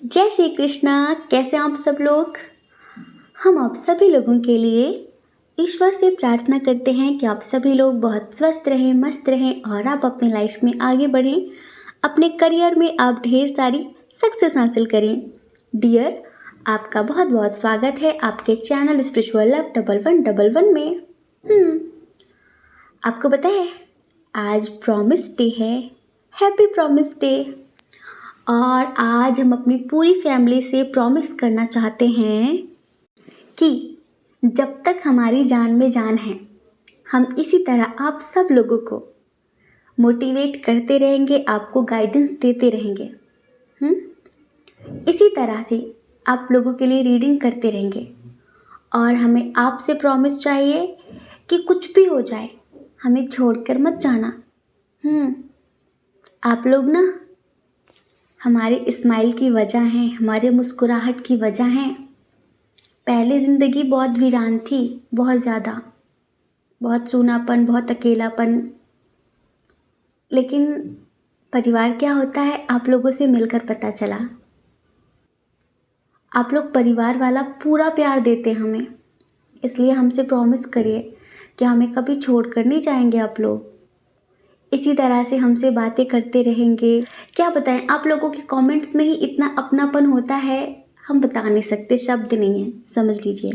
जय श्री कृष्णा। कैसे आप सब लोग। हम आप सभी लोगों के लिए ईश्वर से प्रार्थना करते हैं कि आप सभी लोग बहुत स्वस्थ रहें, मस्त रहें और आप अपनी लाइफ में आगे बढ़ें। अपने करियर में आप ढेर सारी सक्सेस हासिल करें। डियर, आपका बहुत बहुत स्वागत है आपके चैनल स्पिरिचुअल लव 1111 में। आपको पता है आज प्रॉमिस डे है। Happy promise day. और आज हम अपनी पूरी फैमिली से प्रॉमिस करना चाहते हैं कि जब तक हमारी जान में जान है हम इसी तरह आप सब लोगों को मोटिवेट करते रहेंगे, आपको गाइडेंस देते रहेंगे। इसी तरह से आप लोगों के लिए रीडिंग करते रहेंगे। और हमें आपसे प्रॉमिस चाहिए कि कुछ भी हो जाए हमें छोड़कर मत जाना। आप लोग ना हमारे स्माइल की वजह हैं, हमारे मुस्कुराहट की वजह हैं। पहले ज़िंदगी बहुत वीरान थी, बहुत ज़्यादा, बहुत सूनापन, बहुत अकेलापन। लेकिन परिवार क्या होता है आप लोगों से मिलकर पता चला। आप लोग परिवार वाला पूरा प्यार देते हमें, इसलिए हमसे प्रॉमिस करिए कि हमें कभी छोड़ कर नहीं जाएंगे आप लोग। इसी तरह से हमसे बातें करते रहेंगे। क्या बताएं, आप लोगों के कमेंट्स में ही इतना अपनापन होता है, हम बता नहीं सकते, शब्द नहीं है, समझ लीजिए।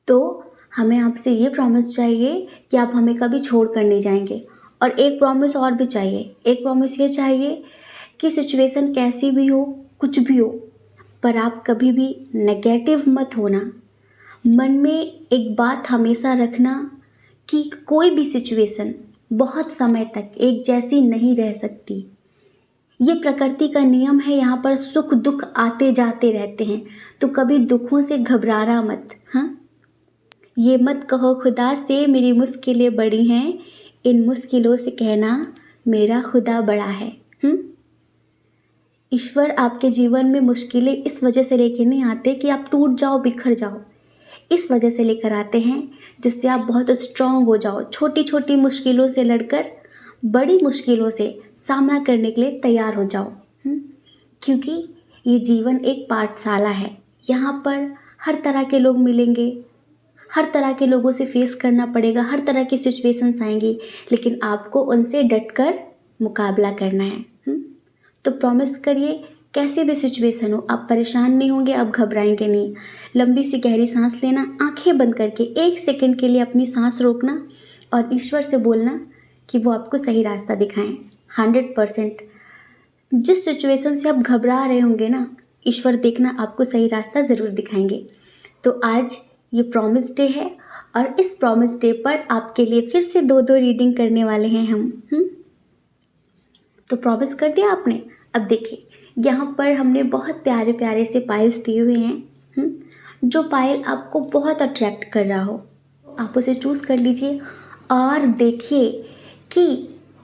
तो हमें आपसे ये प्रॉमिस चाहिए कि आप हमें कभी छोड़ कर नहीं जाएंगे। और एक प्रॉमिस और भी चाहिए। एक प्रॉमिस ये चाहिए कि सिचुएशन कैसी भी हो, कुछ भी हो, पर आप कभी भी नेगेटिव मत होना। मन में एक बात हमेशा रखना कि कोई भी सिचुएशन बहुत समय तक एक जैसी नहीं रह सकती। ये प्रकृति का नियम है, यहाँ पर सुख दुख आते जाते रहते हैं, तो कभी दुखों से घबराना मत। ये मत कहो खुदा से मेरी मुश्किलें बड़ी हैं, इन मुश्किलों से कहना मेरा खुदा बड़ा है। ईश्वर आपके जीवन में मुश्किलें इस वजह से लेकर नहीं आते कि आप टूट जाओ, बिखर जाओ। इस वजह से लेकर आते हैं जिससे आप बहुत स्ट्रांग हो जाओ, छोटी छोटी मुश्किलों से लड़कर बड़ी मुश्किलों से सामना करने के लिए तैयार हो जाओ। क्योंकि ये जीवन एक पाठशाला है। यहाँ पर हर तरह के लोग मिलेंगे, हर तरह के लोगों से फेस करना पड़ेगा, हर तरह की सिचुएशंस आएंगी, लेकिन आपको उनसे डटकर मुकाबला करना है। तो प्रॉमिस करिए कैसी भी सिचुएशन हो आप परेशान नहीं होंगे, आप घबराएंगे नहीं। लंबी सी गहरी सांस लेना, आंखें बंद करके 1 सेकंड के लिए अपनी सांस रोकना और ईश्वर से बोलना कि वो आपको सही रास्ता दिखाएं। 100% जिस सिचुएशन से आप घबरा रहे होंगे ना, ईश्वर देखना आपको सही रास्ता ज़रूर दिखाएंगे। तो आज ये प्रॉमिस डे है और इस प्रॉमिस डे पर आपके लिए फिर से 2-2 रीडिंग करने वाले हैं हम। तो प्रॉमिस कर दिया आपने। अब देखिए, यहाँ पर हमने बहुत प्यारे प्यारे से पायल्स दिए हुए हैं। जो पायल आपको बहुत अट्रैक्ट कर रहा हो आप उसे चूज़ कर लीजिए और देखिए कि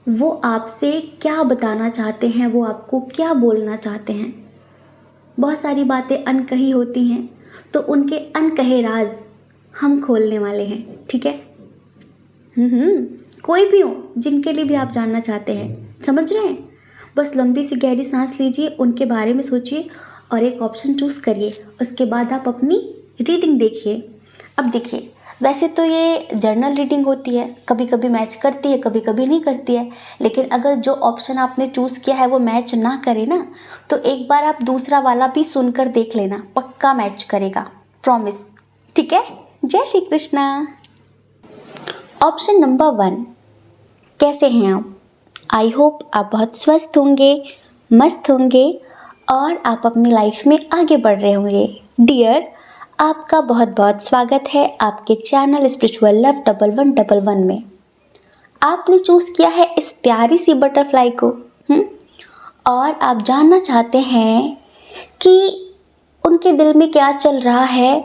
वो आपसे क्या बताना चाहते हैं, वो आपको क्या बोलना चाहते हैं। बहुत सारी बातें अनकही होती हैं, तो उनके अनकहे राज हम खोलने वाले हैं, ठीक है। कोई भी हो जिनके लिए भी आप जानना चाहते हैं, समझ रहे हैं। बस लंबी सी गहरी सांस लीजिए, उनके बारे में सोचिए और एक ऑप्शन चूज़ करिए। उसके बाद आप अपनी रीडिंग देखिए। अब देखिए, वैसे तो ये जर्नल रीडिंग होती है, कभी कभी मैच करती है, कभी कभी नहीं करती है। लेकिन अगर जो ऑप्शन आपने चूज़ किया है वो मैच ना करे ना, तो एक बार आप दूसरा वाला भी सुनकर देख लेना, पक्का मैच करेगा, प्रॉमिस, ठीक है। जय श्री कृष्णा। ऑप्शन नंबर 1, कैसे हैं आप। आई होप आप बहुत स्वस्थ होंगे, मस्त होंगे और आप अपनी लाइफ में आगे बढ़ रहे होंगे। डियर, आपका बहुत बहुत स्वागत है आपके चैनल स्पिरिचुअल लव 1111 में। आपने चूज़ किया है इस प्यारी सी बटरफ्लाई को। और आप जानना चाहते हैं कि उनके दिल में क्या चल रहा है,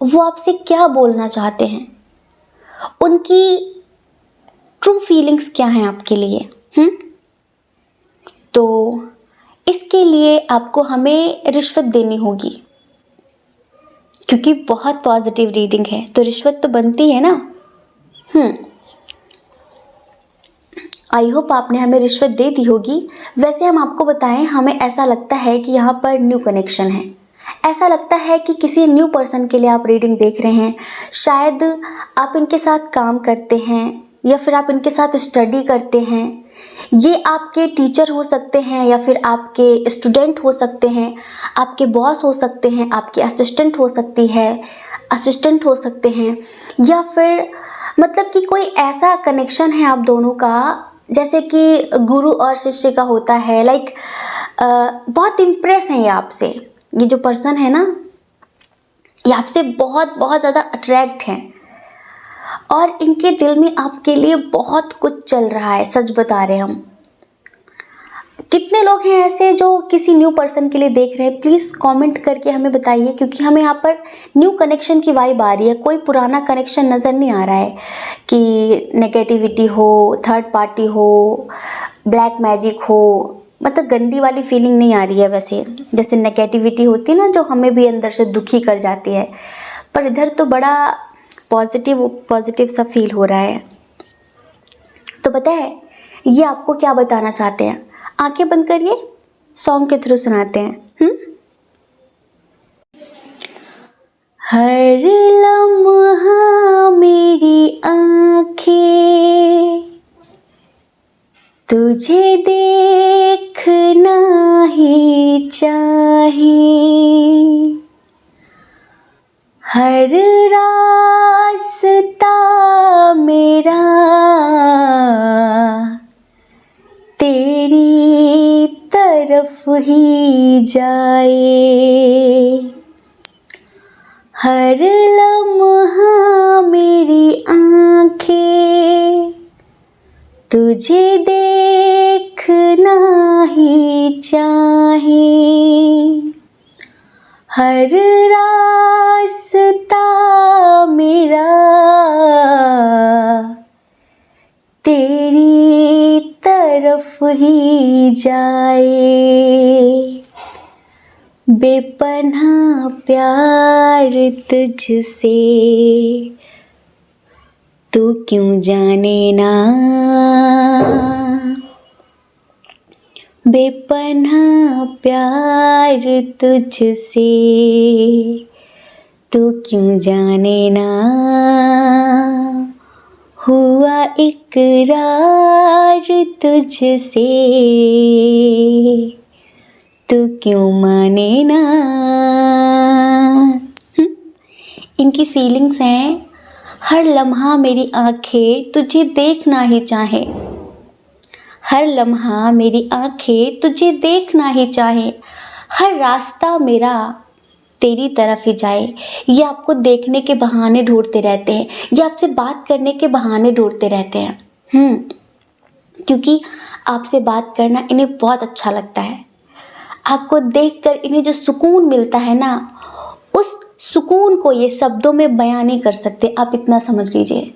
वो आपसे क्या बोलना चाहते हैं, उनकी ट्रू फीलिंग्स क्या हैं आपके लिए। तो इसके लिए आपको हमें रिश्वत देनी होगी, क्योंकि बहुत पॉजिटिव रीडिंग है तो रिश्वत तो बनती है ना। आई होप आपने हमें रिश्वत दे दी होगी। वैसे हम आपको बताएं, हमें ऐसा लगता है कि यहाँ पर न्यू कनेक्शन है। ऐसा लगता है कि किसी न्यू पर्सन के लिए आप रीडिंग देख रहे हैं। शायद आप इनके साथ काम करते हैं या फिर आप इनके साथ स्टडी करते हैं। ये आपके टीचर हो सकते हैं या फिर आपके स्टूडेंट हो सकते हैं, आपके बॉस हो सकते हैं, आपकी असिस्टेंट हो सकती है, असिस्टेंट हो सकते हैं, या फिर मतलब कि कोई ऐसा कनेक्शन है आप दोनों का जैसे कि गुरु और शिष्य का होता है। लाइक बहुत इम्प्रेस हैं ये आपसे। ये जो पर्सन है ना, ये आपसे बहुत बहुत ज़्यादा अट्रैक्ट हैं और इनके दिल में आपके लिए बहुत कुछ चल रहा है। सच बता रहे हम। कितने लोग हैं ऐसे जो किसी न्यू पर्सन के लिए देख रहे हैं? प्लीज़ कमेंट करके हमें बताइए, क्योंकि हमें यहाँ पर न्यू कनेक्शन की वाइब आ रही है। कोई पुराना कनेक्शन नज़र नहीं आ रहा है कि नेगेटिविटी हो, थर्ड पार्टी हो, ब्लैक मैजिक हो। मतलब गंदी वाली फीलिंग नहीं आ रही है वैसे, जैसे नेगेटिविटी होती है ना, जो हमें भी अंदर से दुखी कर जाती है। पर इधर तो बड़ा पॉजिटिव पॉजिटिव सा फील हो रहा है। तो पता है ये आपको क्या बताना चाहते हैं? आंखें बंद करिए, सॉन्ग के थ्रू सुनाते हैं। हर लम्हा मेरी आंखें तुझे देखना ही चाहे, हर रास्ता मेरा तेरी तरफ ही जाए, हर लम्हा मेरी आंखें तुझे देखना ही चाहे, हर रास्ता मेरा तेरी तरफ ही जाए। बेपनाह प्यार तुझसे तू क्यों जाने ना, बेपनाह प्यार तुझसे तू क्यों जाने ना, हुआ इकरार तुझसे तू क्यों माने ना। इनकी फीलिंग्स हैं, हर लम्हा मेरी आंखें तुझे देखना ही चाहे, हर लम्हा मेरी आंखें तुझे देखना ही चाहे, हर रास्ता मेरा तेरी तरफ ही जाए। ये आपको देखने के बहाने ढूंढते रहते हैं, ये आपसे बात करने के बहाने ढूंढते रहते हैं। क्योंकि आपसे बात करना इन्हें बहुत अच्छा लगता है। आपको देखकर इन्हें जो सुकून मिलता है ना, उस सुकून को ये शब्दों में बयां नहीं कर सकते। आप इतना समझ लीजिए।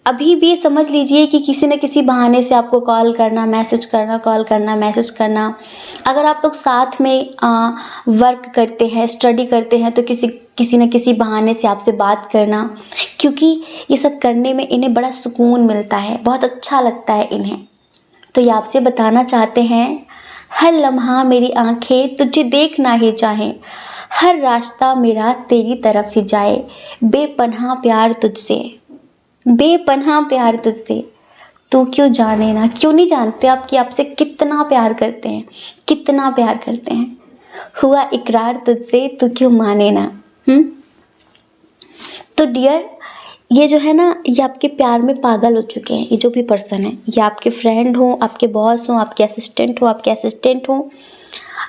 अभी भी समझ लीजिए कि किसी न किसी बहाने से आपको कॉल करना, मैसेज करना, कॉल करना, मैसेज करना। अगर आप लोग साथ में वर्क करते हैं, स्टडी करते हैं, तो किसी न किसी बहाने से आपसे बात करना, क्योंकि ये सब करने में इन्हें बड़ा सुकून मिलता है, बहुत अच्छा लगता है इन्हें। तो ये आपसे बताना चाहते हैं, हर लम्हा मेरी आंखें तुझे देखना ही चाहे, हर रास्ता मेरा तेरी तरफ ही जाए, बेपनाह प्यार तुझसे, बेपनाह प्यार तुझसे तू क्यों जाने ना। क्यों नहीं जानते आप कि आपसे कितना प्यार करते हैं, कितना प्यार करते हैं। हुआ इकरार तुझसे तू क्यों माने ना। तो डियर, ये जो है ना, ये आपके प्यार में पागल हो चुके हैं। ये जो भी पर्सन है, ये आपके फ्रेंड हो, आपके बॉस हो, आपके असिस्टेंट हो, आपके असिस्टेंट हो,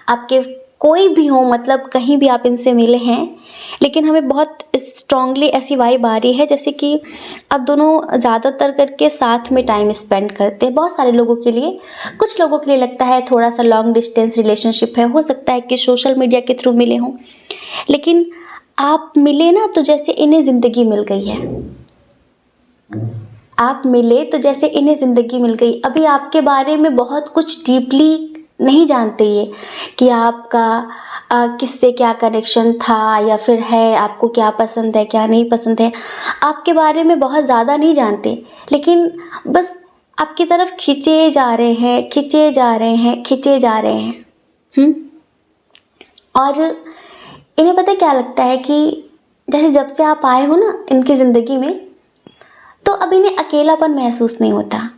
आपके कोई भी हो, मतलब कहीं भी आप इनसे मिले हैं। लेकिन हमें बहुत स्ट्रांगली ऐसी वाइब आ रही है जैसे कि अब दोनों ज़्यादातर करके साथ में टाइम स्पेंड करते हैं। बहुत सारे लोगों के लिए, कुछ लोगों के लिए लगता है थोड़ा सा लॉन्ग डिस्टेंस रिलेशनशिप है, हो सकता है कि सोशल मीडिया के थ्रू मिले हों। लेकिन आप मिले ना तो जैसे इन्हें ज़िंदगी मिल गई है। आप मिले तो जैसे इन्हें ज़िंदगी मिल गई। अभी आपके बारे में बहुत कुछ डीपली नहीं जानते ये कि आपका किससे क्या कनेक्शन था या फिर है, आपको क्या पसंद है क्या नहीं पसंद है, आपके बारे में बहुत ज़्यादा नहीं जानते, लेकिन बस आपकी तरफ खींचे जा रहे हैं, खींचे जा रहे हैं, खींचे जा रहे हैं। और इन्हें पता है क्या लगता है कि जैसे जब से आप आए हो ना इनकी ज़िंदगी में, तो अब इन्हें अकेलापन महसूस नहीं होता,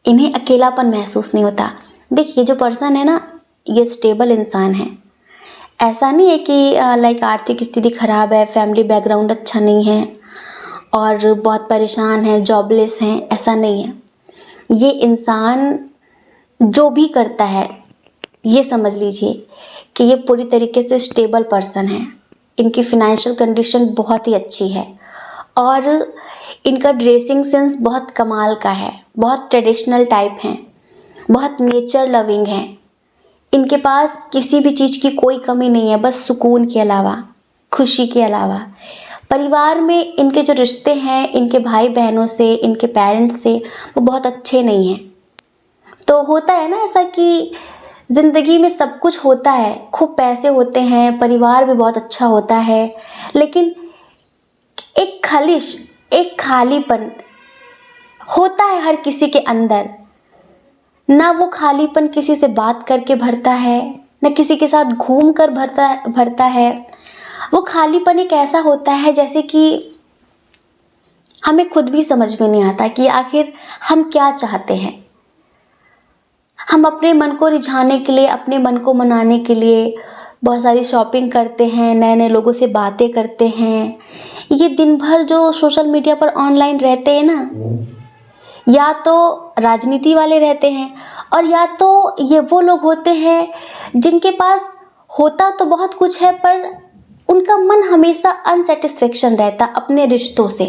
इन्हें अकेलापन महसूस नहीं होता। देखिए जो पर्सन है ना, ये स्टेबल इंसान है। ऐसा नहीं है कि लाइक आर्थिक स्थिति खराब है, फैमिली बैकग्राउंड अच्छा नहीं है और बहुत परेशान है, जॉबलेस हैं, ऐसा नहीं है। ये इंसान जो भी करता है, ये समझ लीजिए कि ये पूरी तरीके से स्टेबल पर्सन है। इनकी फिनेंशियल कंडीशन बहुत ही अच्छी है और इनका ड्रेसिंग सेंस बहुत कमाल का है, बहुत ट्रेडिशनल टाइप हैं, बहुत नेचर लविंग हैं। इनके पास किसी भी चीज़ की कोई कमी नहीं है, बस सुकून के अलावा, खुशी के अलावा। परिवार में इनके जो रिश्ते हैं इनके भाई बहनों से, इनके पेरेंट्स से, वो बहुत अच्छे नहीं हैं। तो होता है ना ऐसा कि ज़िंदगी में सब कुछ होता है, खूब पैसे होते हैं, परिवार भी बहुत अच्छा होता है, लेकिन एक खलिश, एक खालीपन होता है हर किसी के अंदर। ना वो खालीपन किसी से बात करके भरता है, ना किसी के साथ घूम कर भरता है। वो खालीपन एक ऐसा होता है जैसे कि हमें खुद भी समझ में नहीं आता कि आखिर हम क्या चाहते हैं। हम अपने मन को रिझाने के लिए, अपने मन को मनाने के लिए बहुत सारी शॉपिंग करते हैं, नए नए लोगों से बातें करते हैं। ये दिन भर जो सोशल मीडिया पर ऑनलाइन रहते हैं ना, या तो राजनीति वाले रहते हैं और या तो ये वो लोग होते हैं जिनके पास होता तो बहुत कुछ है पर उनका मन हमेशा अनसेटिस्फेक्शन रहता अपने रिश्तों से।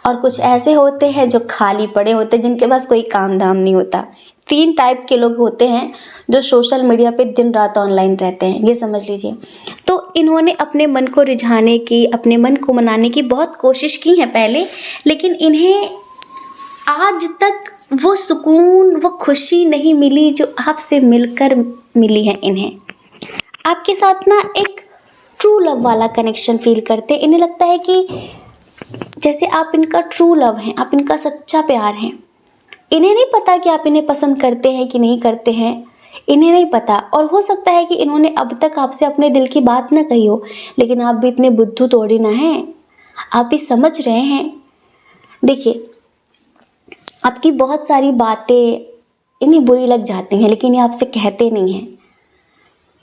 और कुछ ऐसे होते हैं जो खाली पड़े होते हैं, जिनके पास कोई काम धाम नहीं होता। 3 टाइप के लोग होते हैं जो सोशल मीडिया पे दिन रात ऑनलाइन रहते हैं, ये समझ लीजिए। तो इन्होंने अपने मन को रिझाने की, अपने मन को मनाने की बहुत कोशिश की है पहले, लेकिन इन्हें आज तक वो सुकून, वो खुशी नहीं मिली जो आपसे मिलकर मिली है। इन्हें आपके साथ ना एक ट्रू लव वाला कनेक्शन फील करते। इन्हें लगता है कि जैसे आप इनका ट्रू लव हैं, आप इनका सच्चा प्यार हैं। इन्हें नहीं पता कि आप इन्हें पसंद करते हैं कि नहीं करते हैं, इन्हें नहीं पता। और हो सकता है कि इन्होंने अब तक आपसे अपने दिल की बात ना कही हो, लेकिन आप भी इतने बुद्धू थोड़ी ना हैं, आप भी समझ रहे हैं। देखिए आपकी बहुत सारी बातें इन्हें बुरी लग जाती हैं, लेकिन ये आपसे कहते नहीं हैं।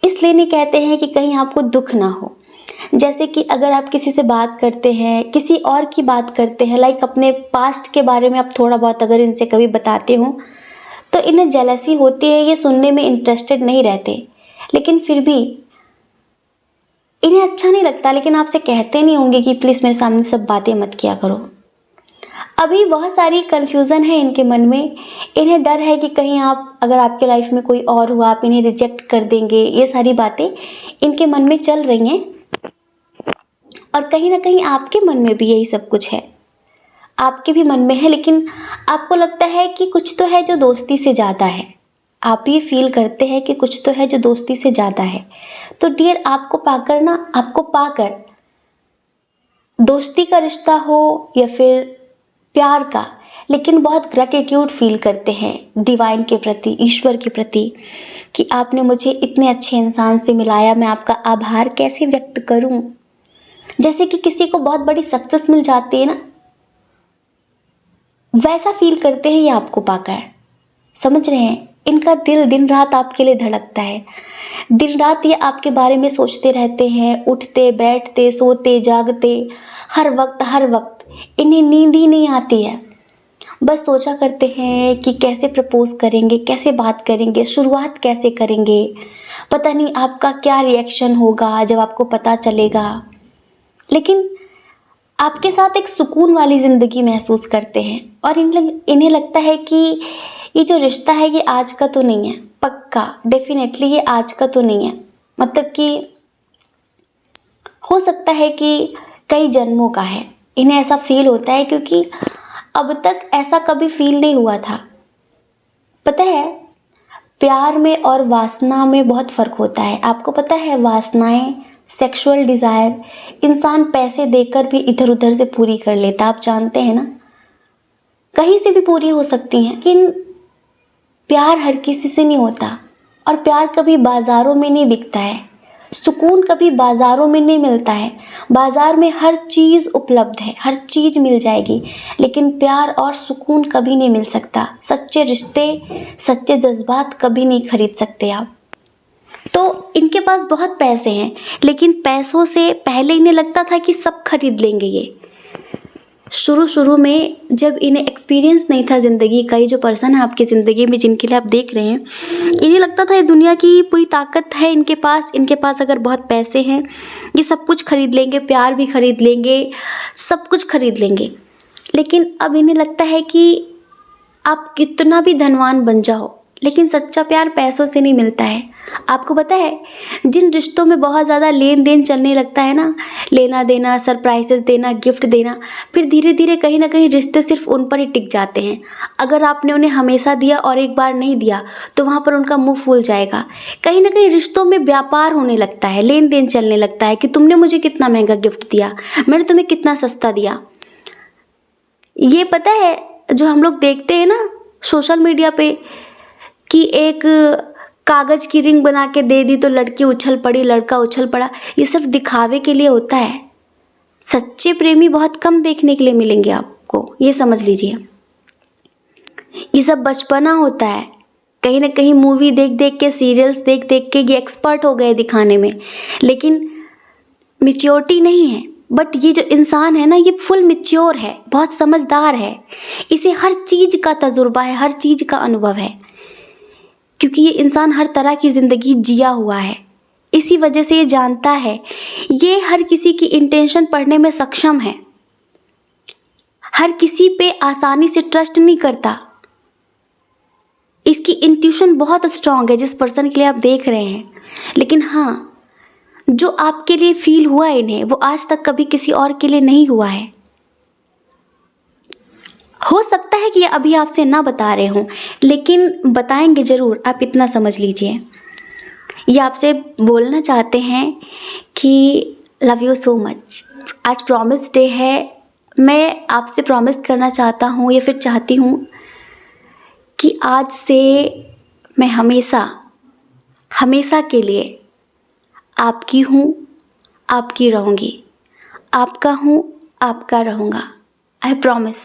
इसलिए नहीं कहते हैं कि कहीं आपको दुख ना हो। जैसे कि अगर आप किसी से बात करते हैं, किसी और की बात करते हैं, लाइक अपने पास्ट के बारे में आप थोड़ा बहुत अगर इनसे कभी बताते हो, तो इन्हें जेलसी होती है, ये सुनने में इंटरेस्टेड नहीं रहते। लेकिन फिर भी इन्हें अच्छा नहीं लगता, लेकिन आपसे कहते नहीं होंगे कि प्लीज़ मेरे सामने सब बातें मत किया करो। अभी बहुत सारी कन्फ्यूज़न है इनके मन में। इन्हें डर है कि कहीं आप, अगर आपके लाइफ में कोई और हुआ, आप इन्हें रिजेक्ट कर देंगे। ये सारी बातें इनके मन में चल रही हैं और कहीं ना कहीं आपके मन में भी यही सब कुछ है, आपके भी मन में है। लेकिन आपको लगता है कि कुछ तो है जो दोस्ती से ज़्यादा है। आप ये फील करते हैं कि कुछ तो है जो दोस्ती से ज़्यादा है। तो डियर, आपको पाकर दोस्ती का रिश्ता हो या फिर प्यार का, लेकिन बहुत ग्रैटिट्यूड फील करते हैं डिवाइन के प्रति, ईश्वर के प्रति, कि आपने मुझे इतने अच्छे इंसान से मिलाया, मैं आपका आभार कैसे व्यक्त करूं। जैसे कि किसी को बहुत बड़ी सक्सेस मिल जाती है ना, वैसा फील करते हैं ये आपको पाकर। समझ रहे हैं? इनका दिल दिन रात आपके लिए धड़कता है। दिन रात ये आपके बारे में सोचते रहते हैं, उठते बैठते सोते जागते, हर वक्त इन्हें नींद ही नहीं आती है। बस सोचा करते हैं कि कैसे प्रपोज करेंगे, कैसे बात करेंगे, शुरुआत कैसे करेंगे, पता नहीं आपका क्या रिएक्शन होगा जब आपको पता चलेगा। लेकिन आपके साथ एक सुकून वाली ज़िंदगी महसूस करते हैं और इन्हें लगता है कि ये जो रिश्ता है ये आज का तो नहीं है, पक्का डेफिनेटली ये आज का तो नहीं है। मतलब कि हो सकता है कि कई जन्मों का है। इन्हें ऐसा फील होता है क्योंकि अब तक ऐसा कभी फील नहीं हुआ था। पता है, प्यार में और वासना में बहुत फ़र्क होता है। आपको पता है वासनाएं, सेक्सुअल डिज़ायर इंसान पैसे देकर भी इधर उधर से पूरी कर लेता, आप जानते हैं ना, कहीं से भी पूरी हो सकती हैं, लेकिन प्यार हर किसी से नहीं होता। और प्यार कभी बाज़ारों में नहीं बिकता है, सुकून कभी बाज़ारों में नहीं मिलता है। बाज़ार में हर चीज़ उपलब्ध है, हर चीज़ मिल जाएगी, लेकिन प्यार और सुकून कभी नहीं मिल सकता। सच्चे रिश्ते, सच्चे जज्बात कभी नहीं खरीद सकते आप। तो इनके पास बहुत पैसे हैं, लेकिन पैसों से पहले इन्हें लगता था कि सब खरीद लेंगे ये। शुरू में जब इन्हें एक्सपीरियंस नहीं था ज़िंदगी का, ये जो पर्सन है आपकी ज़िंदगी में जिनके लिए आप देख रहे हैं, इन्हें लगता था ये दुनिया की पूरी ताकत है इनके पास अगर बहुत पैसे हैं ये सब कुछ खरीद लेंगे, प्यार भी खरीद लेंगे, सब कुछ खरीद लेंगे। लेकिन अब इन्हें लगता है कि आप कितना भी धनवान बन जाओ, लेकिन सच्चा प्यार पैसों से नहीं मिलता है। आपको पता है जिन रिश्तों में बहुत ज़्यादा लेन देन चलने लगता है ना, लेना देना, सरप्राइजेस देना, गिफ्ट देना, फिर धीरे धीरे कहीं ना कहीं रिश्ते सिर्फ उन पर ही टिक जाते हैं। अगर आपने उन्हें हमेशा दिया और एक बार नहीं दिया तो वहाँ पर उनका मुंह फूल जाएगा। कहीं ना कहीं रिश्तों में व्यापार होने लगता है, लेन देन चलने लगता है कि तुमने मुझे कितना महंगा गिफ्ट दिया, मैंने तुम्हें कितना सस्ता दिया। ये पता है जो हम लोग देखते हैं ना सोशल मीडिया पे कि एक कागज़ की रिंग बना के दे दी तो लड़की उछल पड़ी, लड़का उछल पड़ा, ये सिर्फ दिखावे के लिए होता है। सच्चे प्रेमी बहुत कम देखने के लिए मिलेंगे आपको, ये समझ लीजिए। ये सब बचपना होता है, कहीं ना कहीं मूवी देख देख के, सीरियल्स देख देख के ये एक्सपर्ट हो गए दिखाने में, लेकिन मैच्योरिटी नहीं है। बट ये जो इंसान है ना, ये फुल मैच्योर है, बहुत समझदार है, इसे हर चीज़ का तजुर्बा है, हर चीज़ का अनुभव है, क्योंकि ये इंसान हर तरह की ज़िंदगी जिया हुआ है। इसी वजह से ये जानता है, ये हर किसी की इंटेंशन पढ़ने में सक्षम है, हर किसी पे आसानी से ट्रस्ट नहीं करता। इसकी इंट्यूशन बहुत स्ट्रांग है जिस पर्सन के लिए आप देख रहे हैं। लेकिन हाँ, जो आपके लिए फील हुआ इन्हें, वो आज तक कभी किसी और के लिए नहीं हुआ है। हो सकता है कि ये अभी आपसे ना बता रहे हों, लेकिन बताएंगे ज़रूर, आप इतना समझ लीजिए। ये आपसे बोलना चाहते हैं कि लव यू सो मच। आज प्रॉमिस डे है, मैं आपसे प्रॉमिस करना चाहता हूँ या फिर चाहती हूँ कि आज से मैं हमेशा हमेशा के लिए आपकी हूँ, आपकी रहूँगी, आपका हूँ, आपका रहूँगा, आई प्रॉमिस।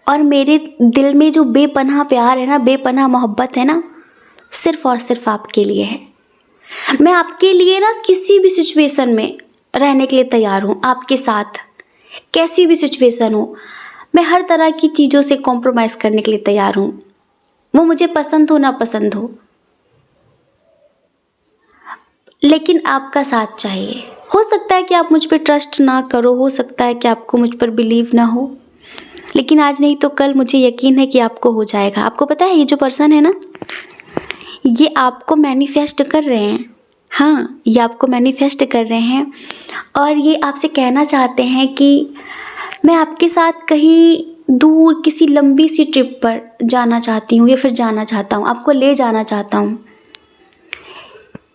और मेरे दिल में जो बेपनाह प्यार है ना, बेपनाह मोहब्बत है ना, सिर्फ़ और सिर्फ आपके लिए है। मैं आपके लिए ना किसी भी सिचुएशन में रहने के लिए तैयार हूँ, आपके साथ कैसी भी सिचुएशन हो, मैं हर तरह की चीज़ों से कॉम्प्रोमाइज़ करने के लिए तैयार हूँ, वो मुझे पसंद हो ना पसंद हो, लेकिन आपका साथ चाहिए। हो सकता है कि आप मुझ पर ट्रस्ट ना करो, हो सकता है कि आपको मुझ पर बिलीव ना हो, लेकिन आज नहीं तो कल मुझे यकीन है कि आपको हो जाएगा। आपको पता है ये जो पर्सन है ना, ये आपको मैनिफेस्ट कर रहे हैं। हाँ, ये आपको मैनिफेस्ट कर रहे हैं और ये आपसे कहना चाहते हैं कि मैं आपके साथ कहीं दूर किसी लंबी सी ट्रिप पर जाना चाहती हूँ या फिर जाना चाहता हूँ, आपको ले जाना चाहता हूँ।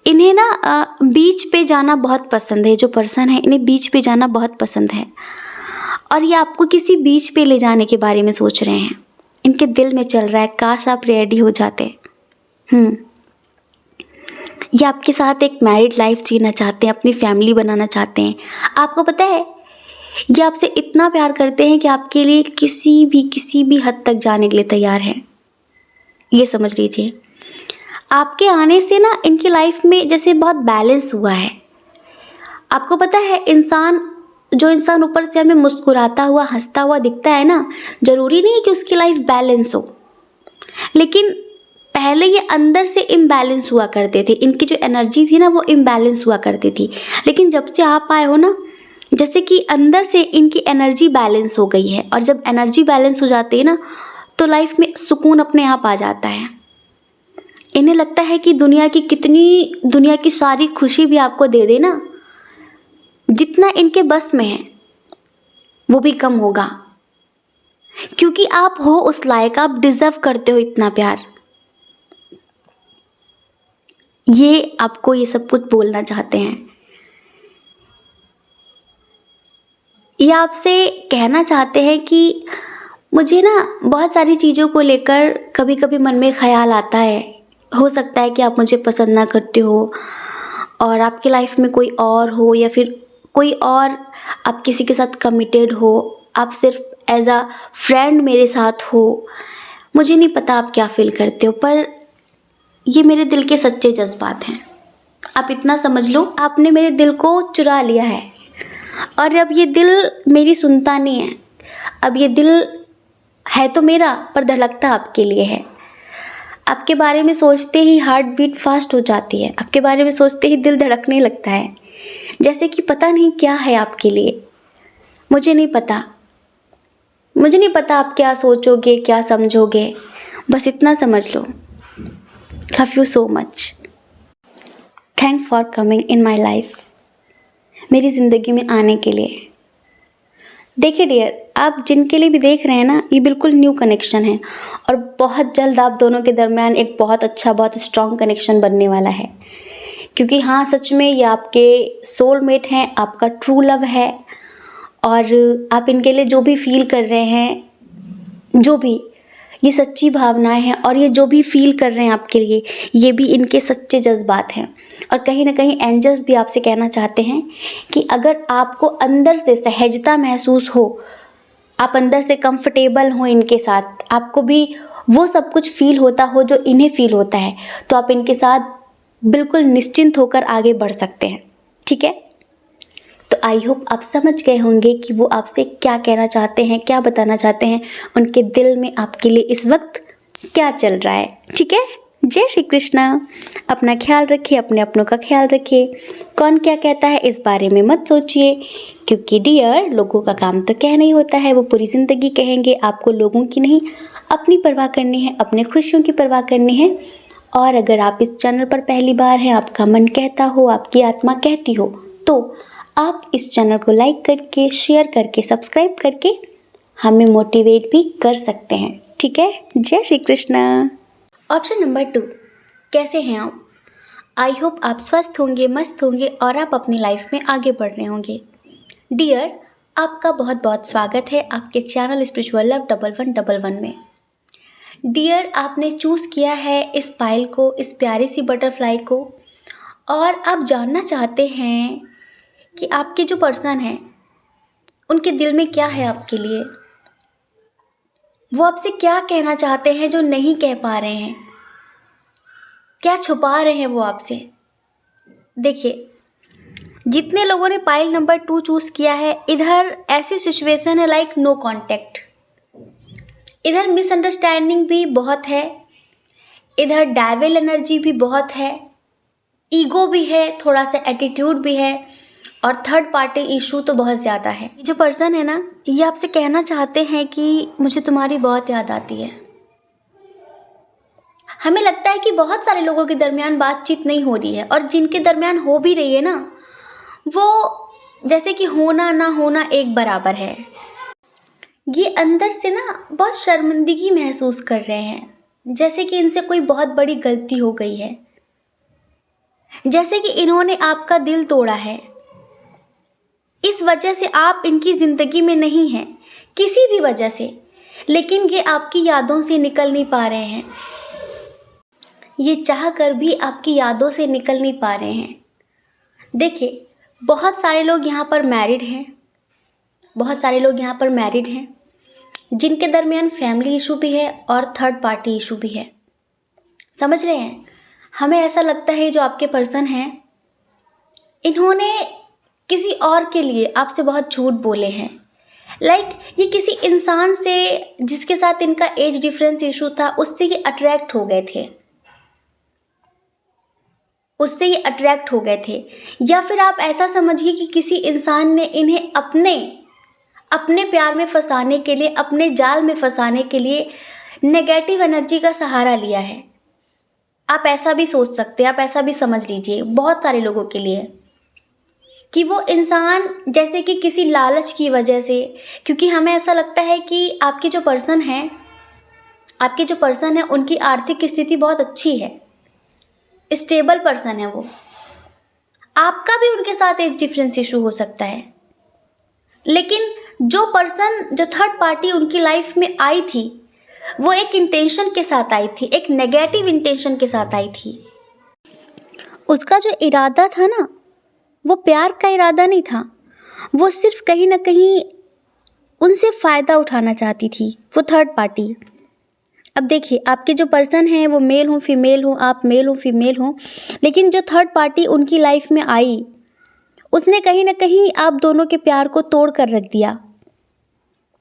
इन्हें ना बीच पे जाना बहुत पसंद है। जो पर्सन है इन्हें बीच पे जाना बहुत पसंद है और ये आपको किसी बीच पे ले जाने के बारे में सोच रहे हैं। इनके दिल में चल रहा है, काश आप रेडी हो जाते। ये आपके साथ एक मैरिड लाइफ जीना चाहते हैं, अपनी फैमिली बनाना चाहते हैं। आपको पता है ये आपसे इतना प्यार करते हैं कि आपके लिए किसी भी हद तक जाने के लिए तैयार हैं। ये समझ लीजिए, आपके आने से ना इनकी लाइफ में जैसे बहुत बैलेंस हुआ है। आपको पता है जो इंसान ऊपर से हमें मुस्कुराता हुआ, हंसता हुआ दिखता है ना, ज़रूरी नहीं है कि उसकी लाइफ बैलेंस हो, लेकिन पहले ये अंदर से इम्बैलेंस हुआ करते थे। इनकी जो एनर्जी थी ना वो इम्बैलेंस हुआ करती थी, लेकिन जब से आप आए हो ना, जैसे कि अंदर से इनकी एनर्जी बैलेंस हो गई है। और जब एनर्जी बैलेंस हो जाती है ना तो लाइफ में सुकून अपने आप आ जाता है। इन्हें लगता है कि दुनिया की सारी खुशी भी आपको दे देना, जितना इनके बस में है वो भी कम होगा, क्योंकि आप हो उस लायक, आप डिज़र्व करते हो इतना प्यार। ये आपको ये सब कुछ बोलना चाहते हैं। ये आपसे कहना चाहते हैं कि मुझे ना बहुत सारी चीज़ों को लेकर कभी कभी मन में ख्याल आता है। हो सकता है कि आप मुझे पसंद ना करते हो और आपकी लाइफ में कोई और हो, या फिर कोई और आप किसी के साथ कमिटेड हो, आप सिर्फ एज अ फ्रेंड मेरे साथ हो। मुझे नहीं पता आप क्या फील करते हो, पर ये मेरे दिल के सच्चे जज्बात हैं। आप इतना समझ लो, आपने मेरे दिल को चुरा लिया है और अब ये दिल मेरी सुनता नहीं है। अब ये दिल है तो मेरा, पर धड़कता आपके लिए है। आपके बारे में सोचते ही हार्ट बीट फास्ट हो जाती है, आपके बारे में सोचते ही दिल धड़कने लगता है, जैसे कि पता नहीं क्या है आपके लिए। मुझे नहीं पता, मुझे नहीं पता आप क्या सोचोगे, क्या समझोगे, बस इतना समझ लो, love you so much, thanks for coming in my life, मेरी ज़िंदगी में आने के लिए। देखिए डियर, आप जिनके लिए भी देख रहे हैं ना, ये बिल्कुल न्यू कनेक्शन है और बहुत जल्द आप दोनों के दरमियान एक बहुत अच्छा, बहुत स्ट्रॉन्ग कनेक्शन बनने वाला है। क्योंकि हाँ, सच में ये आपके सोलमेट हैं, आपका ट्रू लव है और आप इनके लिए जो भी फील कर रहे हैं, जो भी ये सच्ची भावनाएं हैं और ये जो भी फील कर रहे हैं आपके लिए, ये भी इनके सच्चे जज्बात हैं। और कहीं ना कहीं एंजल्स भी आपसे कहना चाहते हैं कि अगर आपको अंदर से सहजता महसूस हो, आप अंदर से कंफर्टेबल हो इनके साथ, आपको भी वो सब कुछ फील होता हो जो इन्हें फील होता है, तो आप इनके साथ बिल्कुल निश्चिंत होकर आगे बढ़ सकते हैं। ठीक है, तो आई होप आप समझ गए होंगे कि वो आपसे क्या कहना चाहते हैं, क्या बताना चाहते हैं, उनके दिल में आपके लिए इस वक्त क्या चल रहा है। ठीक है, जय श्री कृष्णा। अपना ख्याल रखिए, अपने अपनों का ख्याल रखिए। कौन क्या कहता है इस बारे में मत सोचिए, क्योंकि डियर, लोगों का काम तो कहना ही होता है, वो पूरी ज़िंदगी कहेंगे। आपको लोगों की नहीं, अपनी परवाह करनी है, अपने खुशियों की परवाह करनी है। और अगर आप इस चैनल पर पहली बार हैं, आपका मन कहता हो, आपकी आत्मा कहती हो, तो आप इस चैनल को लाइक करके, शेयर करके, सब्सक्राइब करके हमें मोटिवेट भी कर सकते हैं। ठीक है, जय श्री कृष्णा। ऑप्शन नंबर 2, कैसे हैं आप? आई होप आप स्वस्थ होंगे, मस्त होंगे और आप अपनी लाइफ में आगे बढ़ रहे होंगे। डियर, आपका बहुत बहुत स्वागत है आपके चैनल स्पिरिचुअल लव 1111 में। डियर, आपने चूज़ किया है इस फाइल को, इस प्यारी सी बटरफ्लाई को, और आप जानना चाहते हैं कि आपके जो पर्सन हैं उनके दिल में क्या है आपके लिए, वो आपसे क्या कहना चाहते हैं जो नहीं कह पा रहे हैं, क्या छुपा रहे हैं वो आपसे। देखिए, जितने लोगों ने पाइल नंबर 2 चूज़ किया है, इधर ऐसी सिचुएशन है लाइक नो कांटेक्ट, इधर मिसअंडरस्टैंडिंग भी बहुत है, इधर डेविल एनर्जी भी बहुत है, ईगो भी है, थोड़ा सा एटीट्यूड भी है और थर्ड पार्टी इशू तो बहुत ज़्यादा है। जो पर्सन है ना, ये आपसे कहना चाहते हैं कि मुझे तुम्हारी बहुत याद आती है। हमें लगता है कि बहुत सारे लोगों के दरमियान बातचीत नहीं हो रही है, और जिनके दरमियान हो भी रही है ना, वो जैसे कि होना ना होना एक बराबर है। ये अंदर से ना बहुत शर्मिंदगी महसूस कर रहे हैं, जैसे कि इनसे कोई बहुत बड़ी गलती हो गई है, जैसे कि इन्होंने आपका दिल तोड़ा है। इस वजह से आप इनकी ज़िंदगी में नहीं हैं, किसी भी वजह से, लेकिन ये आपकी यादों से निकल नहीं पा रहे हैं, ये चाह कर भी आपकी यादों से निकल नहीं पा रहे हैं। देखिए, बहुत सारे लोग यहाँ पर मैरिड हैं, बहुत सारे लोग यहाँ पर मैरिड हैं जिनके दरमियान फैमिली इशू भी है और थर्ड पार्टी इशू भी है। समझ रहे हैं? हमें ऐसा लगता है जो आपके पर्सन हैं, इन्होंने किसी और के लिए आपसे बहुत झूठ बोले हैं। लाइक ये किसी इंसान से जिसके साथ इनका एज डिफरेंस इशू था, उससे ये अट्रैक्ट हो गए थे, उससे ये अट्रैक्ट हो गए थे। या फिर आप ऐसा समझिए कि किसी इंसान ने इन्हें अपने प्यार में फंसाने के लिए, अपने जाल में फंसाने के लिए नेगेटिव एनर्जी का सहारा लिया है। आप ऐसा भी सोच सकते हैं, आप ऐसा भी समझ लीजिए बहुत सारे लोगों के लिए, कि वो इंसान जैसे कि किसी लालच की वजह से, क्योंकि हमें ऐसा लगता है कि आपके जो पर्सन है उनकी आर्थिक स्थिति बहुत अच्छी है, स्टेबल पर्सन है वो। आपका भी उनके साथ एज डिफरेंस इशू हो सकता है, लेकिन जो पर्सन, जो थर्ड पार्टी उनकी लाइफ में आई थी, वो एक इंटेंशन के साथ आई थी, एक नेगेटिव इंटेंशन के साथ आई थी। उसका जो इरादा था ना, वो प्यार का इरादा नहीं था, वो सिर्फ कहीं ना कहीं उनसे फ़ायदा उठाना चाहती थी वो थर्ड पार्टी। अब देखिए, आपके जो पर्सन हैं वो मेल हो फीमेल हो, आप मेल हो फीमेल हो, लेकिन जो थर्ड पार्टी उनकी लाइफ में आई, उसने कहीं ना कहीं आप दोनों के प्यार को तोड़ कर रख दिया।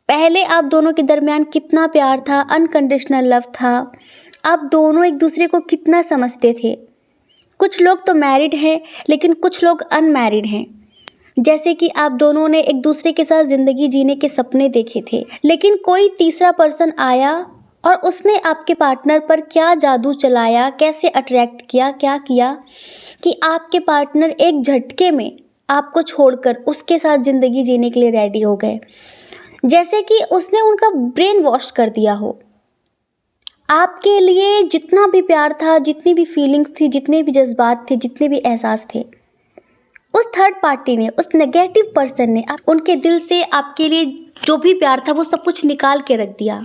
पहले आप दोनों के दरमियान कितना प्यार था, अनकंडीशनल लव था, आप दोनों एक दूसरे को कितना समझते थे। कुछ लोग तो मैरिड हैं, लेकिन कुछ लोग अनमैरिड हैं। जैसे कि आप दोनों ने एक दूसरे के साथ ज़िंदगी जीने के सपने देखे थे, लेकिन कोई तीसरा पर्सन आया और उसने आपके पार्टनर पर क्या जादू चलाया, कैसे अट्रैक्ट किया, क्या किया कि आपके पार्टनर एक झटके में आपको छोड़कर उसके साथ ज़िंदगी जीने के लिए रेडी हो गए। जैसे कि उसने उनका ब्रेन वॉश कर दिया हो। आपके लिए जितना भी प्यार था, जितनी भी फीलिंग्स थी, जितने भी जज्बात थे, जितने भी एहसास थे, उस थर्ड पार्टी ने, उस नेगेटिव पर्सन ने उनके दिल से आपके लिए जो भी प्यार था वो सब कुछ निकाल के रख दिया।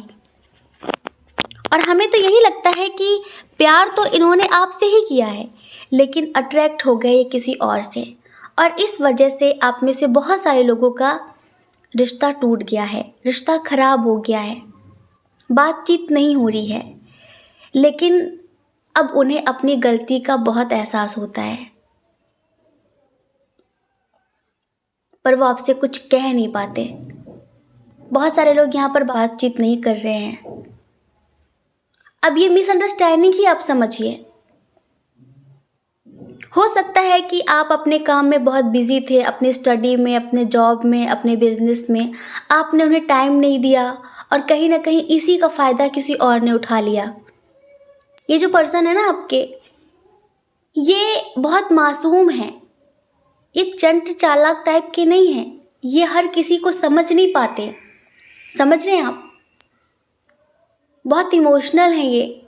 और हमें तो यही लगता है कि प्यार तो इन्होंने आपसे ही किया है, लेकिन अट्रैक्ट हो गए ये किसी और से, और इस वजह से आप में से बहुत सारे लोगों का रिश्ता टूट गया है, रिश्ता खराब हो गया है, बातचीत नहीं हो रही है। लेकिन अब उन्हें अपनी गलती का बहुत एहसास होता है, पर वो आपसे कुछ कह नहीं पाते। बहुत सारे लोग यहाँ पर बातचीत नहीं कर रहे हैं। अब ये मिसअंडरस्टैंडिंग ही आप समझिए। हो सकता है कि आप अपने काम में बहुत बिजी थे, अपने स्टडी में, अपने जॉब में, अपने बिजनेस में, आपने उन्हें टाइम नहीं दिया, और कहीं ना कहीं इसी का फ़ायदा किसी और ने उठा लिया। ये जो पर्सन है ना आपके, ये बहुत मासूम है, ये चंट चालाक टाइप के नहीं हैं, ये हर किसी को समझ नहीं पाते। समझ रहे हैं आप? बहुत इमोशनल हैं ये।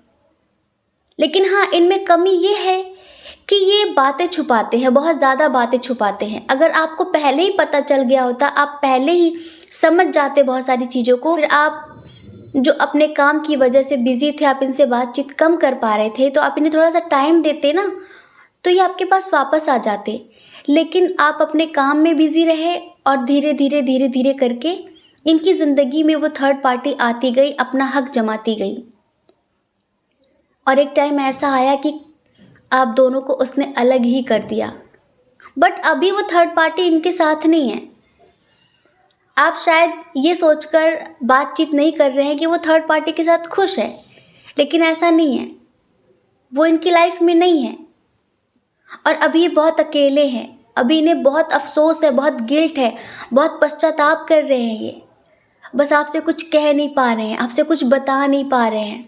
लेकिन हाँ, इनमें कमी ये है कि ये बातें छुपाते हैं, बहुत ज़्यादा बातें छुपाते हैं। अगर आपको पहले ही पता चल गया होता, आप पहले ही समझ जाते बहुत सारी चीज़ों को, फिर आप जो अपने काम की वजह से बिज़ी थे, आप इनसे बातचीत कम कर पा रहे थे, तो आप इन्हें थोड़ा सा टाइम देते ना, तो ये आपके पास वापस आ जाते। लेकिन आप अपने काम में बिज़ी रहे, और धीरे धीरे धीरे धीरे करके इनकी ज़िंदगी में वो थर्ड पार्टी आती गई, अपना हक जमाती गई, और एक टाइम ऐसा आया कि आप दोनों को उसने अलग ही कर दिया। बट अभी वो थर्ड पार्टी इनके साथ नहीं है। आप शायद ये सोचकर बातचीत नहीं कर रहे हैं कि वो थर्ड पार्टी के साथ खुश है, लेकिन ऐसा नहीं है, वो इनकी लाइफ में नहीं है, और अभी ये बहुत अकेले हैं। अभी इन्हें बहुत अफसोस है, बहुत गिल्ट है, बहुत पश्चाताप कर रहे हैं ये, बस आपसे कुछ कह नहीं पा रहे हैं, आपसे कुछ बता नहीं पा रहे हैं।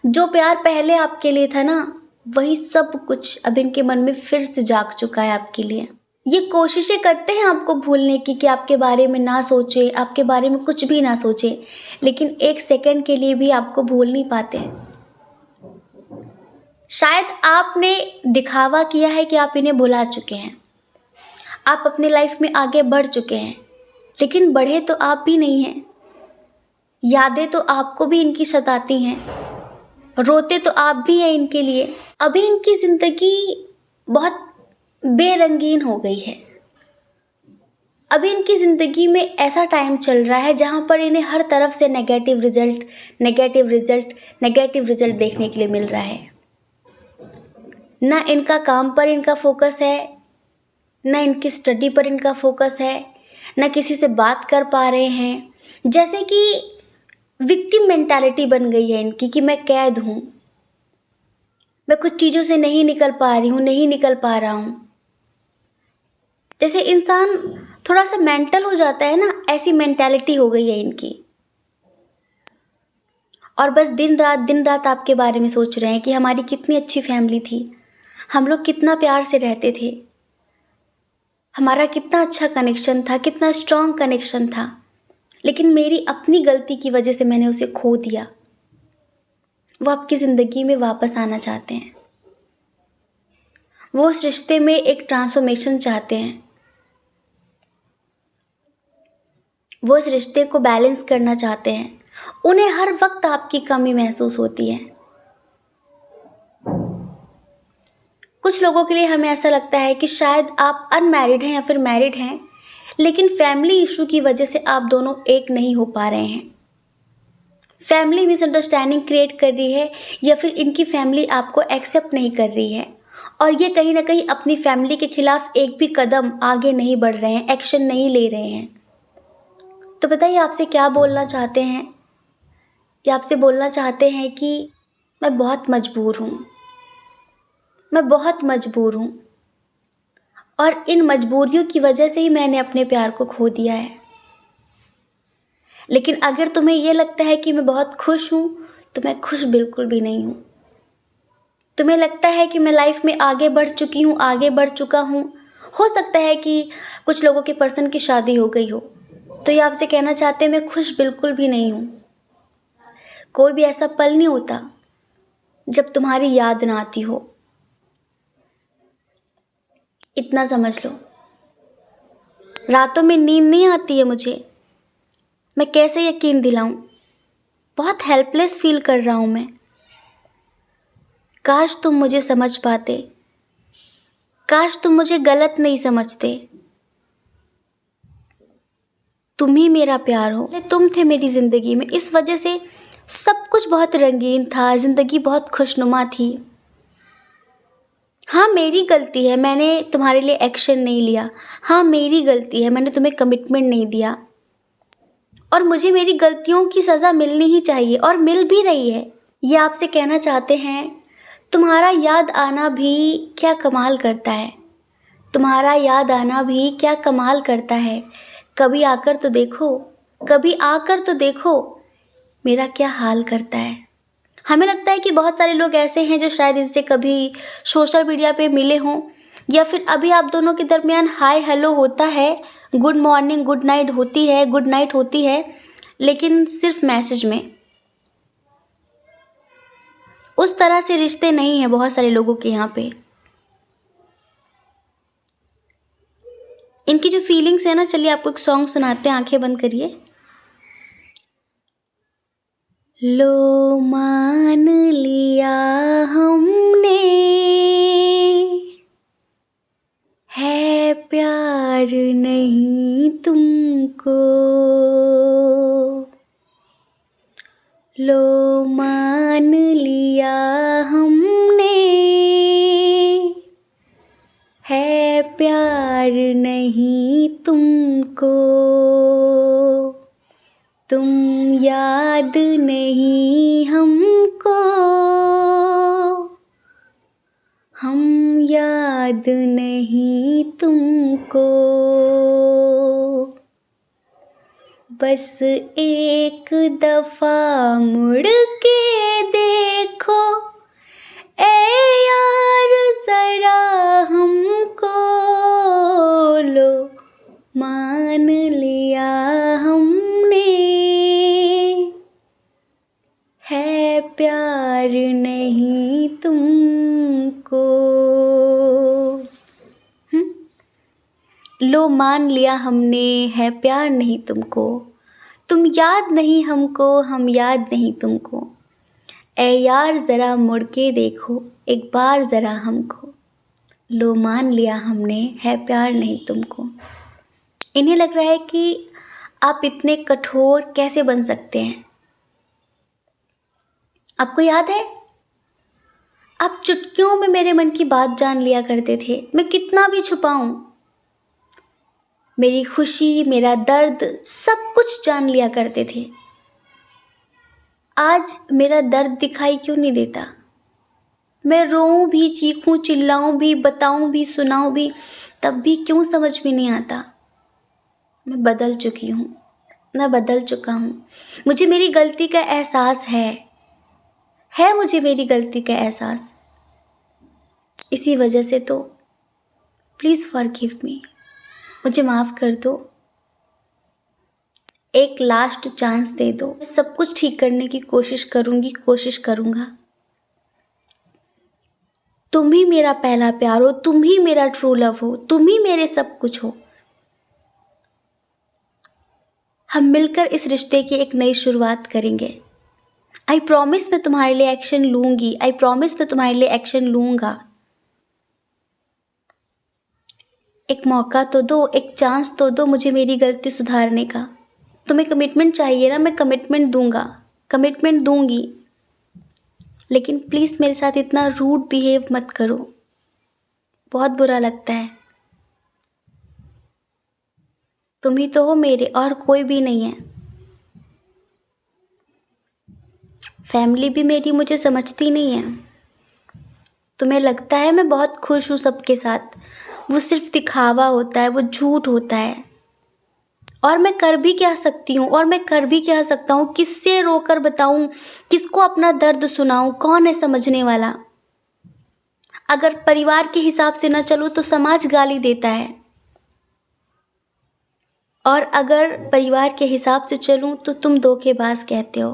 जो प्यार पहले आपके लिए था ना, वही सब कुछ अब इनके मन में फिर से जाग चुका है आपके लिए। ये कोशिशें करते हैं आपको भूलने की, कि आपके बारे में ना सोचे, आपके बारे में कुछ भी ना सोचे, लेकिन एक सेकंड के लिए भी आपको भूल नहीं पाते। शायद आपने दिखावा किया है कि आप इन्हें भुला चुके हैं, आप अपनी लाइफ में आगे बढ़ चुके हैं, लेकिन बढ़े तो आप भी नहीं हैं। यादें तो आपको भी इनकी सताती हैं, रोते तो आप भी हैं इनके लिए। अभी इनकी ज़िंदगी बहुत बेरंगीन हो गई है। अभी इनकी ज़िंदगी में ऐसा टाइम चल रहा है जहाँ पर इन्हें हर तरफ से negative result, negative result, negative result देखने के लिए मिल रहा है। ना इनका काम पर इनका फोकस है, ना इनकी स्टडी पर इनका फोकस है, ना किसी से बात कर पा रहे हैं। जैसे कि विक्टिम मेंटालिटी बन गई है इनकी, कि मैं कैद हूँ, मैं कुछ चीज़ों से नहीं निकल पा रही हूँ, नहीं निकल पा रहा हूँ। जैसे इंसान थोड़ा सा मेंटल हो जाता है ना, ऐसी मेंटालिटी हो गई है इनकी। और बस दिन रात आपके बारे में सोच रहे हैं कि हमारी कितनी अच्छी फैमिली थी, हम लोग कितना प्यार से रहते थे, हमारा कितना अच्छा कनेक्शन था, कितना स्ट्रॉन्ग कनेक्शन था, लेकिन मेरी अपनी गलती की वजह से मैंने उसे खो दिया। वो आपकी ज़िंदगी में वापस आना चाहते हैं। वो उस रिश्ते में एक ट्रांसफॉर्मेशन चाहते हैं, वो इस रिश्ते को बैलेंस करना चाहते हैं, उन्हें हर वक्त आपकी कमी महसूस होती है। कुछ लोगों के लिए हमें ऐसा लगता है कि शायद आप अनमैरिड हैं या फिर मैरिड हैं, लेकिन फैमिली इशू की वजह से आप दोनों एक नहीं हो पा रहे हैं। फैमिली मिसअंडरस्टैंडिंग क्रिएट कर रही है या फिर इनकी फैमिली आपको एक्सेप्ट नहीं कर रही है, और ये कहीं ना कहीं अपनी फैमिली के खिलाफ एक भी कदम आगे नहीं बढ़ रहे हैं, एक्शन नहीं ले रहे हैं। तो बताइए आपसे क्या बोलना चाहते हैं? ये आपसे बोलना चाहते हैं कि मैं बहुत मजबूर हूँ, मैं बहुत मजबूर हूँ, और इन मजबूरियों की वजह से ही मैंने अपने प्यार को खो दिया है। लेकिन अगर तुम्हें यह लगता है कि मैं बहुत खुश हूँ, तो मैं खुश बिल्कुल भी नहीं हूँ। तुम्हें लगता है कि मैं लाइफ में आगे बढ़ चुकी हूँ, आगे बढ़ चुका हूँ। हो सकता है कि कुछ लोगों के पर्सन की शादी हो गई हो, तो ये आपसे कहना चाहते हैं मैं खुश बिल्कुल भी नहीं हूँ। कोई भी ऐसा पल नहीं होता जब तुम्हारी याद ना आती हो, इतना समझ लो। रातों में नींद नहीं आती है मुझे, मैं कैसे यकीन दिलाऊं? बहुत हेल्पलेस फील कर रहा हूं मैं। काश तुम मुझे समझ पाते, काश तुम मुझे गलत नहीं समझते। तुम ही मेरा प्यार हो, तुम थे मेरी ज़िंदगी में। इस वजह से सब कुछ बहुत रंगीन था, ज़िंदगी बहुत खुशनुमा थी। हाँ मेरी गलती है, मैंने तुम्हारे लिए एक्शन नहीं लिया। हाँ मेरी गलती है, मैंने तुम्हें कमिटमेंट नहीं दिया, और मुझे मेरी गलतियों की सज़ा मिलनी ही चाहिए, और मिल भी रही है। ये आपसे कहना चाहते हैं तुम्हारा याद आना भी क्या कमाल करता है, तुम्हारा याद आना भी क्या कमाल करता है। कभी आकर तो देखो, कभी आकर तो देखो मेरा क्या हाल करता है। हमें लगता है कि बहुत सारे लोग ऐसे हैं जो शायद इनसे कभी सोशल मीडिया पे मिले हों, या फिर अभी आप दोनों के दरमियान हाय हेलो होता है, गुड मॉर्निंग गुड नाइट होती है, गुड नाइट होती है, लेकिन सिर्फ मैसेज में। उस तरह से रिश्ते नहीं हैं बहुत सारे लोगों के यहाँ पे। इनकी जो फीलिंग्स है ना, चलिए आपको एक सॉन्ग सुनाते हैं, आंखें बंद करिए। लो मान लिया हमने है प्यार नहीं तुमको, लो मान लिया हमने है प्यार नहीं तुमको, तुम याद नहीं हमको, हम याद नहीं तुमको, बस एक दफा मुड़ के देखो ए यार जरा हमको, लो मान लिया हमने है प्यार नहीं तुमको। लो मान लिया हमने है प्यार नहीं तुमको, तुम याद नहीं हमको, हम याद नहीं तुमको, ए यार ज़रा मुड़ के देखो एक बार ज़रा हमको, लो मान लिया हमने है प्यार नहीं तुमको। इन्हें लग रहा है कि आप इतने कठोर कैसे बन सकते हैं। आपको याद है आप चुटकियों में मेरे मन की बात जान लिया करते थे, मैं कितना भी छुपाऊं, मेरी खुशी मेरा दर्द सब कुछ जान लिया करते थे। आज मेरा दर्द दिखाई क्यों नहीं देता? मैं रोऊं भी, चीखूं चिल्लाऊं भी, बताऊं भी, सुनाऊं भी, तब भी क्यों समझ में नहीं आता? मैं बदल चुकी हूँ, मैं बदल चुका हूँ। मुझे मेरी गलती का एहसास है मुझे मेरी गलती का एहसास। इसी वजह से तो प्लीज़ फॉरगिव मी, मुझे माफ़ कर दो, एक लास्ट चांस दे दो। मैं सब कुछ ठीक करने की कोशिश करूँगी, कोशिश करूँगा। तुम ही मेरा पहला प्यार हो, तुम ही मेरा ट्रू लव हो, तुम ही मेरे सब कुछ हो। हम मिलकर इस रिश्ते की एक नई शुरुआत करेंगे। आई प्रॉमिस मैं तुम्हारे लिए एक्शन लूंगी, आई प्रॉमिस मैं तुम्हारे लिए एक्शन लूंगा। एक मौका तो दो, एक चांस तो दो मुझे मेरी गलती सुधारने का। तुम्हें कमिटमेंट चाहिए ना, मैं कमिटमेंट दूंगा, कमिटमेंट दूंगी, लेकिन प्लीज़ मेरे साथ इतना रूड बिहेव मत करो, बहुत बुरा लगता है। तुम ही तो हो मेरे, और कोई भी नहीं है। फैमिली भी मेरी मुझे समझती नहीं है। तुम्हें लगता है मैं बहुत खुश हूँ सबके साथ, वो सिर्फ दिखावा होता है, वो झूठ होता है। और मैं कर भी क्या सकती हूँ, और मैं कर भी क्या सकता हूँ? किससे रोकर बताऊँ, किसको अपना दर्द सुनाऊँ? कौन है समझने वाला? अगर परिवार के हिसाब से न चलो तो समाज गाली देता है, और अगर परिवार के हिसाब से चलूँ तो तुम धोखेबाज कहते हो।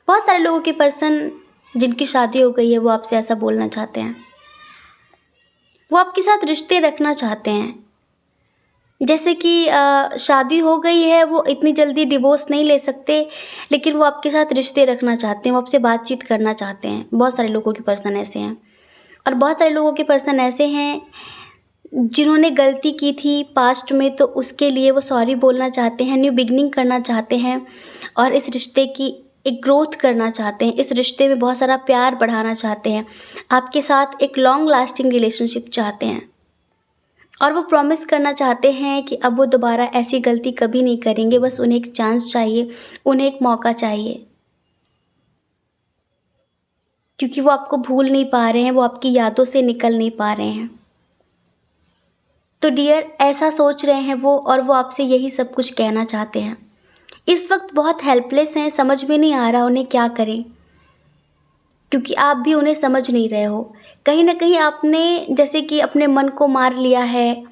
बहुत सारे लोगों के पर्सन जिनकी शादी हो गई है वो आपसे ऐसा बोलना चाहते हैं, वो आपके साथ रिश्ते रखना चाहते हैं। जैसे कि शादी हो गई है, वो इतनी जल्दी डिवोर्स नहीं ले सकते, लेकिन वो आपके साथ रिश्ते रखना चाहते हैं, वो आपसे बातचीत करना चाहते हैं। बहुत सारे लोगों के पर्सन ऐसे हैं, और बहुत सारे लोगों के पर्सन ऐसे हैं जिन्होंने गलती की थी पास्ट में, तो उसके लिए वो सॉरी बोलना चाहते हैं, न्यू बिगनिंग करना चाहते हैं, और इस रिश्ते की एक ग्रोथ करना चाहते हैं, इस रिश्ते में बहुत सारा प्यार बढ़ाना चाहते हैं, आपके साथ एक लॉन्ग लास्टिंग रिलेशनशिप चाहते हैं, और वो प्रॉमिस करना चाहते हैं कि अब वो दोबारा ऐसी गलती कभी नहीं करेंगे। बस उन्हें एक चांस चाहिए, उन्हें एक मौका चाहिए, क्योंकि वो आपको भूल नहीं पा रहे हैं, वो आपकी यादों से निकल नहीं पा रहे हैं। तो डियर, ऐसा सोच रहे हैं वो, और वो आपसे यही सब कुछ कहना चाहते हैं। इस वक्त बहुत हेल्पलेस हैं, समझ में नहीं आ रहा उन्हें क्या करें, क्योंकि आप भी उन्हें समझ नहीं रहे हो। कहीं ना कहीं आपने जैसे कि अपने मन को मार लिया है,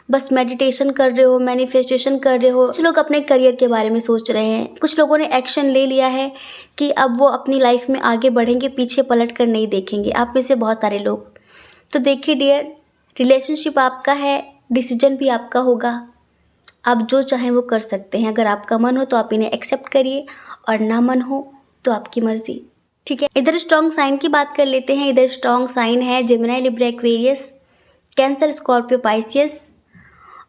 बस मेडिटेशन कर रहे हो, मैनिफेस्टेशन कर रहे हो। कुछ लोग अपने करियर के बारे में सोच रहे हैं, कुछ लोगों ने एक्शन ले लिया है कि अब वो अपनी लाइफ में आगे बढ़ेंगे, पीछे पलट कर नहीं देखेंगे। आप में से बहुत सारे लोग। तो देखिए डियर, रिलेशनशिप आपका है, डिसीजन भी आपका होगा, आप जो चाहें वो कर सकते हैं। अगर आपका मन हो तो आप इन्हें एक्सेप्ट करिए, और ना मन हो तो आपकी मर्ज़ी, ठीक है। इधर स्ट्रॉन्ग साइन की बात कर लेते हैं। इधर स्ट्रॉन्ग साइन है Gemini, Libra, Aquarius, Cancer, Scorpio, Pisces,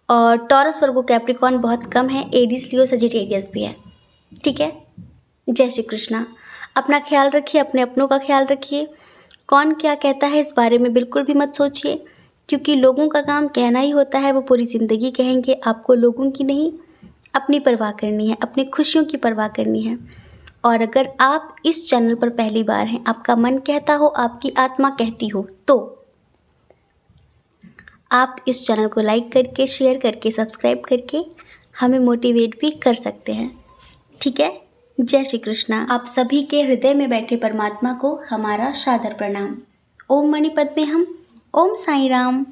और टॉरस, वर्गो, कैप्रिकॉर्न बहुत कम है, एरीज, लियो, सजिटेरियस भी है, ठीक है। जय श्री कृष्णा। अपना ख्याल रखिए, अपने अपनों का ख्याल रखिए। कौन क्या कहता है इस बारे में बिल्कुल भी मत सोचिए, क्योंकि लोगों का काम कहना ही होता है, वो पूरी ज़िंदगी कहेंगे। आपको लोगों की नहीं, अपनी परवाह करनी है, अपनी खुशियों की परवाह करनी है। और अगर आप इस चैनल पर पहली बार हैं, आपका मन कहता हो, आपकी आत्मा कहती हो, तो आप इस चैनल को लाइक करके, शेयर करके, सब्सक्राइब करके हमें मोटिवेट भी कर सकते हैं, ठीक है। जय श्री कृष्णा। आप सभी के हृदय में बैठे परमात्मा को हमारा सादर प्रणाम। ओम मणि पद्मे हम, ओम साईं राम।